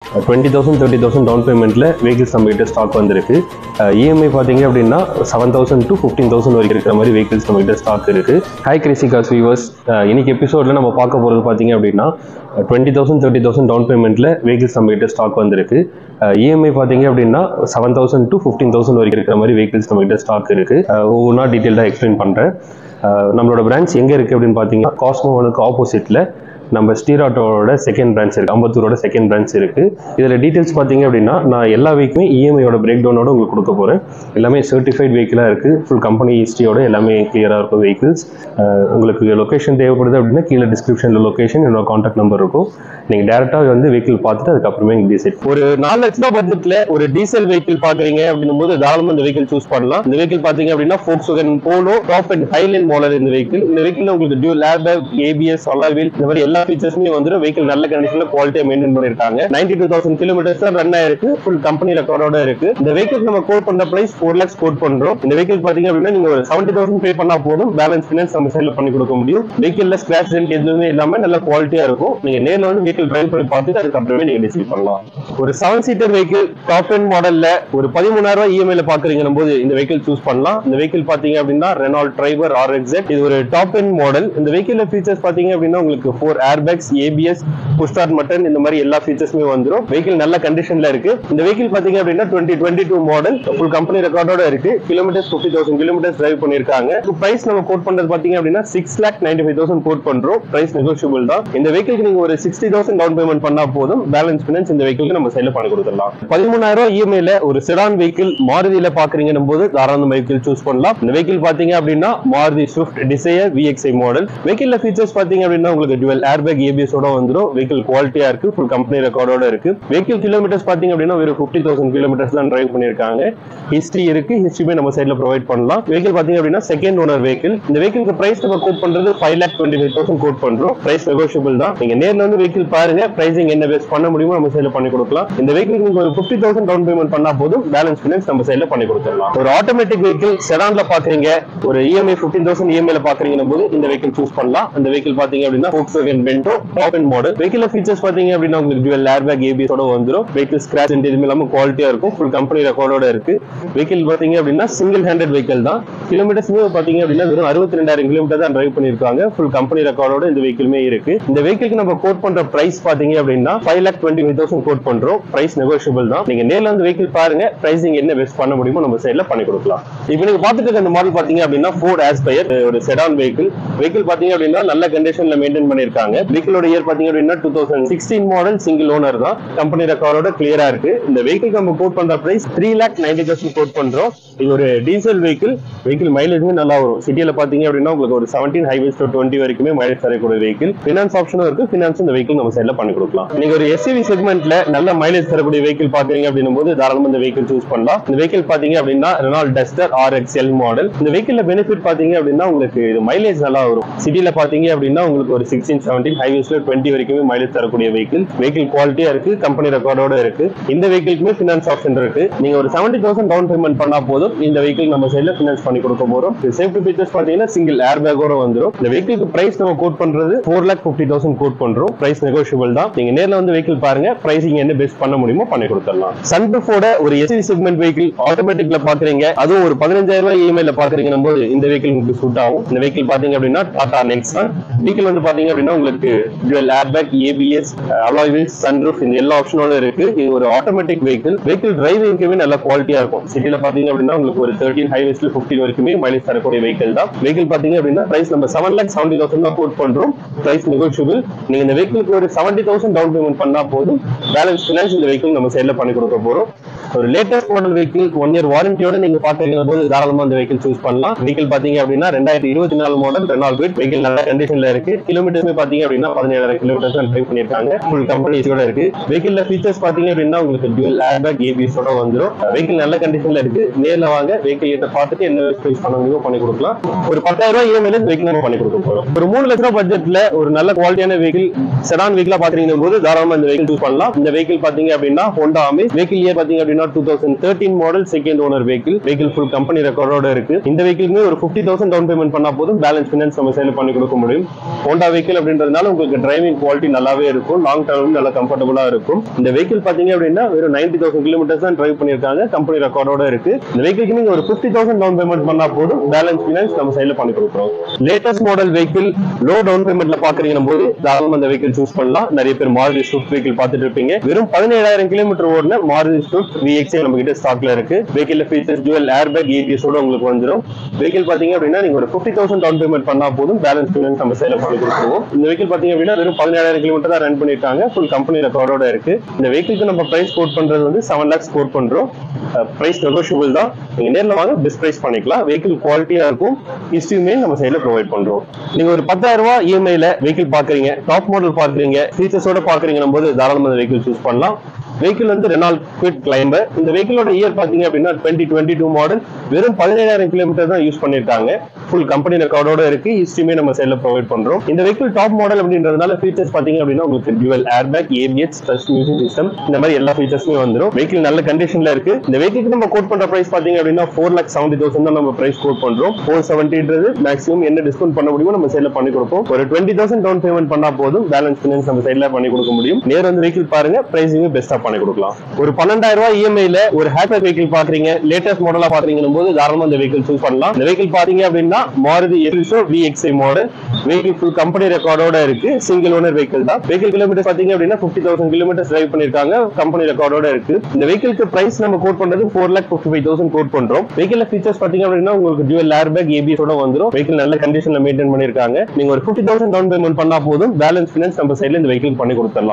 20,000 30,000 down பேமெண்ட்டில் vehicles நம்மகிட்ட stock வந்திருக்கு. EMI பார்த்தீங்க அப்படின்னா 7,000 to 15,000 வரைக்கும் இருக்கிற மாதிரி வெஹிக்கிள்ஸ் நம்மகிட்ட ஸ்டாக் இருக்குது. ஹாய் கிரேசி கார்ஸ் வியூவர்ஸ், இன்னைக்கு எபிசோடில் நம்ம பார்க்க போகிறது பார்த்தீங்க அப்படின்னா 20,000 30,000 டவுன் பேமெண்ட்டில் வெஹிக்கிள்ஸ் நம்மகிட்ட ஸ்டாக் வந்திருக்கு. இஎம்ஐ பார்த்தீங்க அப்படின்னா 7,000 to 15,000 வரைக்கும் இருக்கிற மாதிரி வெஹிக்கிள்ஸ் நம்மகிட்ட ஸ்டாக் இருக்குது. ஒவ்வொன்றா டீட்டெயில்டாக எக்ஸ்பிளைன் பண்ணுறேன். நம்மளோட பிரான்ச் எங்கே இருக்குது அப்படின்னு பார்த்தீங்கன்னா காஸ்மோ ஒனுக்கு ஆப்போசிட்டில் நம்ம ஸ்டீராட்டோட செகண்ட் பிரான்ச் இருக்குது, அம்பத்தூரோட செகண்ட் பிரான்ச் இருக்குது. இதில் டீட்டெயில்ஸ் பார்த்தீங்க அப்படின்னா நான் எல்லா வெஹிக்குமே இஎம்ஐயோட பிரேக் டவுனோட உங்களுக்கு கொடுக்க போகிறேன். எல்லாமே சர்டிஃபைட் வெஹிக்கிளாக இருக்குது. ஃபுல் கம்பெனி ஹிஸ்ட்ரியோட எல்லாமே கிளியராக இருக்கும் வெஹிக்கிள்ஸ். உங்களுக்கு லொக்கேஷன் தேவைப்படுது அப்படின்னா கீழே டிஸ்கிரிப்ஷனில் லொக்கேஷன், என்னோட காண்டாக்ட் நம்பர் இருக்கும். நீங்கள் டேரெக்டாக வந்து வெஹிக்கிள் பார்த்துட்டு அதுக்கப்புறமே நீங்கள் டிசைட். ஒரு 4 லட்ச ரூபா பட்ஜெட்டில் ஒரு டீசல் வெஹிக்கிள் பார்க்குறீங்க அப்படின்னும் போது தாராளமாக இந்த வெஹிக்கிள் சூஸ் பண்ணலாம். இந்த வெஹிக்கிள் பார்த்தீங்க அப்படின்னா Volkswagen Polo top and highline model. இந்த வெஹிக்கிள் உங்களுக்கு dual airbag, ABS, alloy wheel, இந்த மாதிரி எல்லா ஃபீச்சர்ஸுமே வந்துடும். வெஹிக்கிள் நல்ல கண்டிஷன்ல குவாலிட்டியா மெயின்டைன் பண்ணிருக்காங்க. 92,000 கிலோமீட்டர்ஸ் தான் ரன் ஆயிருக்கு. ஃபுல் கம்பெனி ரெக்கார்டோட இருக்கு. இந்த வெஹிக்கிள் நம்ம கோட் பண்ற பிரைஸ் 4 lakhs கோட் பண்றோம். இந்த வெஹிக்கிள் பாத்தீங்க அப்படின்னா நீங்க ஒரு 70,000 பே பண்ணா போதும், பேலன்ஸ் ஃபினான்ஸ் நம்ம சைடுல பண்ணி கொடுக்க முடியும். வெஹிக்கிள்ல ஸ்கிராச் டென்ட் எதுவுமே இல்லாம நல்ல குவாலிட்டியா இருக்கும். நீங்க நேர்ல வந்து வெஹிக்கிள் டிரைவ் பண்ணி பார்த்துட்டு அதுக்கப்புறமே நீங்க டிசைட் பண்ணலாம். ஒரு 7 சீட்டர் வெஹிக்கிள் டாப் எண்ட் மாடல்ல ஒரு 13,000 ரூபாய் இஎம்ஐல பாக்குறீங்க போது இந்த வெஹிக்கிள் சூஸ் பண்ணலாம். இந்த வெஹிக்கிள் பாத்தீங்க அப்படின்னா ரெனால்ட் டிரைவர் RXZ. இது ஒரு டாப் எண்ட் மாடல். இந்த வெஹிக்கிள்ல ஃபீச்சர்ஸ் பாத்தீங்க அப்படின்னா உங்களுக்கு 4 airbags, ABS, push start button, இந்த மாதிரி எல்லா ஃபீச்சர்ஸுமே வந்துரும். வெஹிக்கிள் நல்ல கண்டிஷன்ல இருக்கு. இந்த வெஹிக்கிள் பாத்தீங்க அப்படின்னா 2022 மாடல், ஃபுல் கம்பெனி ரெக்கார்டோட இருக்கு. கிலோமீட்டர்ஸ் 50,000 கிலோமீட்டர்ஸ் டிரைவ் பண்ணிருக்காங்க. பிரைஸ் நம்ம கோட் பண்றது பாத்தீங்க அப்படின்னா 6,95,000 கோட் பண்றோம். பிரைஸ் நெகோஷியபிள் தான். இந்த வெஹிக்கிளுக்கு நீங்க ஒரு 60,000 டவுன் பேமெண்ட் பண்ணா போதும், பேலன்ஸ் ஃபினான்ஸ் இந்த வெஹிக்கிளுக்கு நம்ம சைடுல பண்ணி கொடுத்துடலாம். 13,000 ரூபாய் இஎம்ஐல ஒரு செடான் வெஹிக்கிள் மாருதியில பாக்குறீங்க போது தாராளமா வெஹிக்கிள் சூஸ் பண்ணலாம். இந்த வெஹிக்கிள் பாத்தீங்க அப்படின்னா Maruti Swift Dzire VXi model. வெஹிக்கிள்ல ஃபீச்சர்ஸ் பாத்தீங்க அப்படின்னா உங்களுக்கு டுவல் ஏர்பேக், ஏபிஎஸ் ஓட வந்துரும். வெஹிக்கிள் குவாலிட்டியா இருக்கு. ஃபுல் கம்பெனி ரெக்கார்டோட இருக்கு. வெஹிக்கிள் கிலோமீட்டர்ஸ் பாத்தீங்க அப்படின்னா வெறும் 50,000 கிலோமீட்டர்ஸ் தான் டிரைவ் பண்ணிருக்காங்க. ஹிஸ்டரி இருக்கு. ஹிஸ்டரியுமே நம்ம சைடுல ப்ரொவைட் பண்ணலாம். வெஹிக்கிள் பாத்தீங்க அப்படின்னா செகண்ட் ஓனர் வெஹிக்கிள். இந்த வெஹிக்கிளுக்கு பிரைஸ் நம்ம கோட் பண்றது 5,25,000 கோட் பண்றோம். பிரைஸ் நெகோஷியபிள் தான். நீங்க நேர்ல வந்து வெஹிக்கிள் பாருங்க, பிரைசிங் என்ன பேஸ் பண்ண முடியுமோ நம்ம சைடுல பண்ணி கொடுக்கலாம். இந்த வெஹிக்கிளுக்கு நீங்க ஒரு 50,000 டவுன் பேமெண்ட் பண்ணா போதும், பேலன்ஸ் ஃபினான்ஸ் நம்ம சைடுல பண்ணி கொடுத்துடலாம். ஒரு ஆட்டோமேட்டிக் வெஹிக்கிள் செடான்ல பாக்குறீங்க, ஒரு இஎம்ஐ 15,000 இஎம்ஐல பாக்குறீங்க போது இந்த வெஹிக்கிள் சூஸ் பண்ணலாம். இந்த வெஹிக்கிள் பாத்தீங்க அப்படின்னா Volkswagen Bento top end model. Vehicle features பாத்தீங்க அப்படின்னா உங்களுக்கு டுவல் ஏர்பேக், ஏபிஎஸ் ஓட வந்துரும். வெஹிக்கிள் ஸ்கிராச் டென்ட் எதுவுமே இல்லாம குவாலிட்டியா இருக்கும். ஃபுல் கம்பெனி ரெக்கார்டோட இருக்கு. வெஹிக்கிள் பாத்தீங்க அப்படின்னா சிங்கிள் ஹேண்டட் வெஹிக்கிள் தான். கிலோமீட்டர்ஸ் பாத்தீங்க அப்படின்னா வெறும் 62,000 கிலோமீட்டர் தான் டிரைவ் பண்ணிருக்காங்க. ஃபுல் கம்பெனி ரெக்கார்டோட இந்த வெஹிக்கிளுமே இருக்கு. இந்த வெஹிக்கிளுக்கு நம்ம கோட் பண்ற பிரைஸ் பாத்தீங்க அப்படின்னா 5,25,000 கோட் பண்றோம். பிரைஸ் நெகோஷியபிள் தான். நீங்க நேர்ல வந்து வெஹிக்கிள் பாருங்க, பிரைசிங் என்ன பெஸ்ட் பண்ண முடியுமோ நம்ம சைடுல பண்ணி கொடுக்கலாம். இப்போ நீங்க பாத்துட்டு இருக்க இந்த மாடல் பாத்தீங்க அப்படின்னா Ford Aspire, ஒரு செடான் வெஹிக்கிள். வெஹிக்கிள் பாத்தீங்க அப்படின்னா நல்ல கண்டிஷன்ல மெயின்டைன் பண்ணிருக்காங்க. வெஹிக்கிளோட இயர் பாத்தீங்க அப்படின்னா 2016 மாடல், சிங்கிள் ஓனர் தான். கம்பெனி ரெக்கார்டோட கிளியரா இருக்கு. இந்த வெஹிக்கிள் நம்ம கோட் பண்ற பிரைஸ் 3,90,000 கோட் பண்றோம். இது ஒரு டீசல் வெஹிக்கிள். வெஹிக்கிள் மைலேஜுமே நல்லா வரும். சிட்டியில பாத்தீங்க அப்படின்னா உங்களுக்கு ஒரு 17 ஹைவேஸ் to 20 வரைக்குமே மைலேஜ் தரக்கூடிய வெஹிக்கிள். ஃபினான்ஸ் ஆப்ஷனும் இருக்கு. ஃபினான்ஸ் இந்த வெஹிக்கிள் நம்ம சைடுல பண்ணி கொடுக்கலாம். நீங்க ஒரு SUV செக்மெண்ட்ல நல்ல மைலேஜ் தரக்கூடிய வெஹிக்கிள் பாக்குறீங்க அப்படின்னும் போது தாராளமா இந்த வெஹிக்கிள் சூஸ் பண்ணலாம். இந்த வெஹிக்கிள் பாத்தீங்க அப்படின்னா ரெனால்ட் டஸ்டர் RXL மாடல். இந்த வெஹிக்கிள்ல பெனிஃபிட் பாத்தீங்க அப்படின்னா உங்களுக்கு இது மைலேஜ் நல்லா வரும். சிட்டியில பாத்தீங்க அப்படின்னா உங்களுக்கு ஒரு 16 17 ஹைவேஸ்ல 20 வரைக்குமே மைலேஜ் தரக்கூடிய வெஹிக்கிள். வெஹிக்கிள் குவாலிட்டியா இருக்கு. கம்பெனி ரெக்கார்டோட இருக்கு. இந்த வெஹிக்கிளுக்குமே ஃபினான்ஸ் ஆப்ஷன் இருக்கு. நீங்க ஒரு 70,000 டவுன் பேமெண்ட் பண்ணா போதும், இந்த வெஹிக்கிள் நம்ம சைடுல ஃபினான்ஸ் பண்ணி கொடுக்க போறோம். சேஃப்டி ஃபீச்சர்ஸ் பாத்தீங்கன்னா சிங்கிள் ஏர்பேக்கோட வந்துரும். இந்த வெஹிக்கிளுக்கு பிரைஸ் நம்ம கோட் பண்றது 4,50,000 கோட் பண்றோம். பிரைஸ் நெகோஷியபிள் தான். நீங்க நேர்ல வந்து வெஹிக்கிள் பாருங்க, பிரைசிங் என்ன பெஸ்ட் பண்ண முடியுமோ பண்ணி கொடுத்துடலாம். சன்ரூஃபோட ஒரு SUV செக்மெண்ட் வெஹிக்கிள் ஆட்டோமேட்டிக்ல பாக்குறீங்க, அதுவும் ஒரு 15,000 ரூபாய் இஎம்ஐல பாக்குறீங்க போது இந்த வெஹிக்கிள் உங்களுக்கு சூட் ஆகும். இந்த வெஹிக்கிள் பாத்தீங்க அப்படின்னா டாடா நெக்ஸான் வெஹிக்கிள் வந்து பாத்தீங்க அப்படின்னா உங்களுக்கு dual airbag, ABS, alloy wheels, sunroof, இந்த எல்லா ஆப்ஷனோட இருக்கு. இது ஒரு ஆட்டோமேட்டிக் வெஹிக்கிள். வெஹிக்கிள் டிரைவிங்க்குமே நல்ல குவாலிட்டியா இருக்கும். சிட்டில பாத்தீங்க அப்படின்னா உங்களுக்கு ஒரு 13 ஹைவேஸ்ல 15 வரைக்குமே மைலேஜ் தரக்கூடிய வெஹிக்கிள் தான். வெஹிக்கிள் பாத்தீங்க அப்படின்னா பிரைஸ் நம்ம 7,70,000 தான் கோட் பண்றோம். Price negotiable. நீங்க இந்த வெஹிக்கிளுக்கு ஒரு 70,000 டவுன் பேமெண்ட் பண்ணா போதும், பேலன்ஸ் ஃபினான்ஸ் இந்த வெஹிக்கிள் நம்ம சைடுல பண்ணி கொடுக்க போறோம். ஒரு லேட்டஸ்ட் மாடல் வெஹிக்கிள் 1 year வாரண்டியோட நீங்க பாக்குறீங்க போது தாராளமா இந்த வெஹிக்கிள் சூஸ் பண்ணலாம். வெஹிக்கிள் பாத்தீங்க அப்படின்னா 2024 மாடல் ரெனால்ட் குவிட். வெஹிக்கிள் நல்ல கண்டிஷன்ல இருக்கு. கிலோமீட்டர்ஸ் பாத்தீங்க அப்படின்னா 17,000 கிலோமீட்டர்ஸ் தான் டிரைவ் பண்ணிருக்காங்க. ஃபுல் கம்பெனிஸோட இருக்கு. வெஹிக்கிள்ல ஃபீச்சர்ஸ் பாத்தீங்க அப்படின்னா உங்களுக்கு டுவல் ஏர்பேக், ஏபிஎஸ் ஓட வந்துரும். வெஹிக்கிள் நல்ல கண்டிஷன்ல இருக்கு. நேர்ல வாங்க, வெஹிக்கிள் கிட்ட பார்த்துட்டு என்ன ஸ்பேஸ் பண்ண முடியுமோ பண்ணி கொடுக்கலாம். ஒரு 10,000 ரூபாய் இஎம்ஐல வெஹிக்கிள் நம்ம பண்ணி கொடுக்க போறோம். ஒரு 3 லட்ச ரூபாய் பட்ஜெட்ல ஒரு நல்ல குவாலிட்டியான வெஹிக்கிள் செடான் வெஹிக்கிளா பாத்தீங்க போது தாராளமா இந்த வெஹிக்கிள் சூஸ் பண்ணலாம். இந்த வெஹிக்கிள் பாத்தீங்க அப்படின்னா ஹோண்டா அமேஸ். வெஹிக்கிள் இயர் பாத்தீங்க அப்படின்னா அப்படின்னா 2013 model second owner vehicle full company ரெக்கார்டோட இருக்கு. இந்த வெஹிக்கிளுமே ஒரு 50,000 டவுன் பேமெண்ட் பண்ணா போதும், பேலன்ஸ் ஃபினான்ஸ் நம்ம சைடுல பண்ணி கொடுக்க முடியும். ஹோண்டா வெஹிக்கிள் அப்படின்றதுனால உங்களுக்கு டிரைவிங் குவாலிட்டி நல்லாவே இருக்கும், லாங் டர்ம் நல்லா கம்ஃபர்டபுளா இருக்கும். இந்த வெஹிக்கிள் பாத்தீங்க அப்படின்னா வெறும் 90,000 கிலோமீட்டர்ஸ் தான் டிரைவ் பண்ணிருக்காங்க, கம்பெனி ரெக்கார்டோட இருக்கு. இந்த வெஹிக்கிளுக்கு நீங்க ஒரு 50,000 டவுன் பேமெண்ட் பண்ணா போதும், பேலன்ஸ் ஃபினான்ஸ் நம்ம சைடுல பண்ணி கொடுக்குறோம். Latest model vehicle low down பேமெண்ட்ல பாக்குறீங்க போது தாராளமா அந்த வெஹிக்கிள் சூஸ் பண்ணலாம். நிறைய பேர் மாருதி ஸ்விஃப்ட் வெஹிக்கிள் பார்த்துட்டு இருப்பீங்க. வெறும் 17,000 கிலோமீட்டர் ஓடுன மாருதி ஸ்விஃப்ட் VXi நம்ம கிட்ட ஸ்டாக்ல இருக்கு. Vehicle features dual airbag ABS ஓட உங்களுக்கு வந்துரும். வெஹிக்கிள் பாத்தீங்க அப்படின்னா நீங்க ஒரு 50,000 டவுன் பேமெண்ட் பண்ணா போதும், பேலன்ஸ் ஃபினான்ஸ் நம்ம சைடுல பண்ணி கொடுத்துருவோம். இந்த வெஹிக்கிள் பாத்தீங்க அப்படின்னா வெறும் 17,000 கிலோமீட்டர் தான் ரன் பண்ணிருக்காங்க, ஃபுல் கம்பெனி ரெக்கார்டோட இருக்கு. இந்த வெஹிக்கிளுக்கு நம்ம பிரைஸ் கோட் பண்றது வந்து 7 lakhs கோட் பண்றோம். பிரைஸ் நெகோஷியபிள் தான், நீங்க நேர்ல வாங்க பெஸ்ட் பிரைஸ் பண்ணிக்கலாம். வெஹிக்கிள் குவாலிட்டியா இருக்கும், ஹிஸ்டரியுமே நம்ம சைடுல ப்ரொவைட் பண்றோம். நீங்க ஒரு 10,000 ரூபாய் EMI ல வெஹிக்கிள் பாக்குறீங்க, டாப் மாடல் பாக்குறீங்க, ஃபீச்சர்ஸோட பாக்குறீங்க போது தாராளமா இந்த வெஹிக்கிள் சூஸ் பண்ணலாம். வெஹிக்கிள் வந்து ரெனால்ட் குவிட் கிளைம்பர். இந்த வெஹிக்கிளோட இயர் பாத்தீங்க அப்படின்னா 2022 மாடல், வெறும் 17,000 கிலோமீட்டர் தான் யூஸ் பண்ணிருக்காங்க, ஃபுல் கம்பெனி ரெக்கார்டோட இருக்கு, ஹிஸ்டரியுமே நம்ம சைடுல ப்ரொவைட் பண்றோம். இந்த வெஹிக்கிள் டாப் மாடல் அப்படின்றதுனால ஃபீச்சர்ஸ் பாத்தீங்க அப்படின்னா உங்களுக்கு dual airbag ABS plus music system இந்த மாதிரி எல்லா ஃபீச்சர்ஸுமே வந்துரும். வெஹிக்கிள் நல்ல கண்டிஷன்ல இருக்கு. இந்த வெஹிக்கிளுக்கு நம்ம கோட் பண்ற பிரைஸ் பாத்தீங்க அப்படின்னா 4,70,000 தான் நம்ம பிரைஸ் கோட் பண்றோம். 470ன்றது மேக்ஸிமம் என்ன டிஸ்கவுண்ட் பண்ண முடியுமோ நம்ம சைடுல பண்ணி கொடுப்போம். ஒரு 20,000 டவுன் பேமெண்ட் பண்ணா போதும், பேலன்ஸ் ஃபினான்ஸ் நம்ம சைடுல பண்ணி கொடுக்க முடியும். நேர் வந்து வெஹிக்கிள் பாருங்க, பிரைஸிங் பெஸ்டா பண்ணி கொடுக்கலாம். ஒரு 12,000 ரூபாய் EMI ல ஒரு ஹேட்பேக் வெஹிக்கிள் பாக்குறீங்க, லேட்டஸ்ட் மாடலா பாக்குறீங்க போது தாராளமா இந்த வெஹிக்கிள் சூஸ் பண்ணலாம். இந்த வெஹிக்கிள் பாத்தீங்க அப்படின்னா மாருதி எரிசோ VXi model, vehicle full company ரெக்கார்டோட இருக்கு, சிங்கிள் ஓனர் வெஹிக்கிள் தான். வெஹிக்கிள் கிலோமீட்டர் பாத்தீங்க அப்படின்னா 50,000 கிலோமீட்டர் டிரைவ் பண்ணிருக்காங்க, கம்பெனி ரெக்கார்டோட இருக்கு. இந்த வெஹிக்கிளுக்கு பிரைஸ் நம்ம கோட் பண்றது 4,55,000 கோட் பண்றோம். வெஹிக்கிள் ஃபீச்சர்ஸ் பாத்தீங்க அப்படின்னா உங்களுக்கு டுவல் ஏர்பேக் ABS ஓட வந்துரும். வெஹிக்கிள் நல்ல கண்டிஷன்ல மெயின்டைன் பண்ணிருக்காங்க. நீங்க ஒரு 50,000 டவுன் பேமெண்ட் பண்ணா போதும், பேலன்ஸ் ஃபினான்ஸ் நம்ம சைடுல இந்த வெஹிக்கிள் பண்ணி கொடுத்துடலாம்.